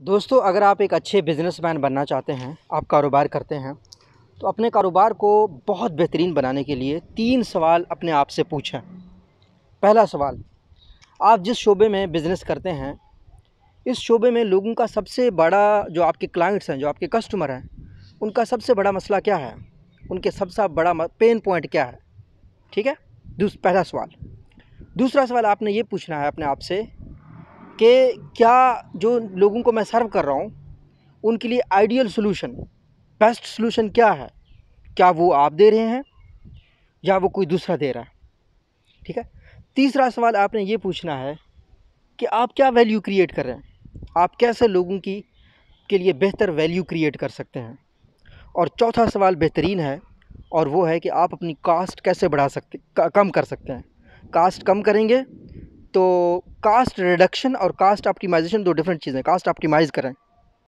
دوستو، اگر آپ ایک اچھے بزنس مین بننا چاہتے ہیں، آپ کاروبار کرتے ہیں، تو اپنے کاروبار کو بہت بہترین بنانے کے لیے 3 سوال اپنے آپ سے پوچھیں۔ پہلا سوال، آپ جس شعبے میں بزنس کرتے ہیں، اس شعبے میں لوگوں کا سب سے بڑا جو آپ کے کلائنٹس ہیں، جو آپ کے کسٹمر ہیں، ان کا سب سے بڑا مسئلہ کیا ہے؟ ان کے سب سے بڑا پین پوائنٹ کیا ہے؟ ٹھیک ہے، پہلا سوال۔ دوسرا سوال آپ نے یہ پوچھنا ہے اپنے آپ سے کہ کیا جو لوگوں کو میں سرو کر رہا ہوں ان کے لیے آئیڈیل سلوشن، بیسٹ سلوشن کیا ہے؟ کیا وہ آپ دے رہے ہیں یا وہ کوئی دوسرا دے رہا ہے؟ ٹھیک ہے۔ تیسرا سوال آپ نے یہ پوچھنا ہے کہ آپ کیا ویلیو کریٹ کر رہے ہیں، آپ کیسے لوگوں کے لیے بہتر ویلیو کریٹ کر سکتے ہیں۔ اور چوتھا سوال بہترین ہے، اور وہ ہے کہ آپ اپنی کاسٹ کیسے کم کر سکتے ہیں۔ کاسٹ کم کریں گے تو کاسٹ ریڈکشن اور کاسٹ آپٹیمائزیشن دو ڈفرینٹ چیزیں ہیں۔ کاسٹ آپٹیمائز کریں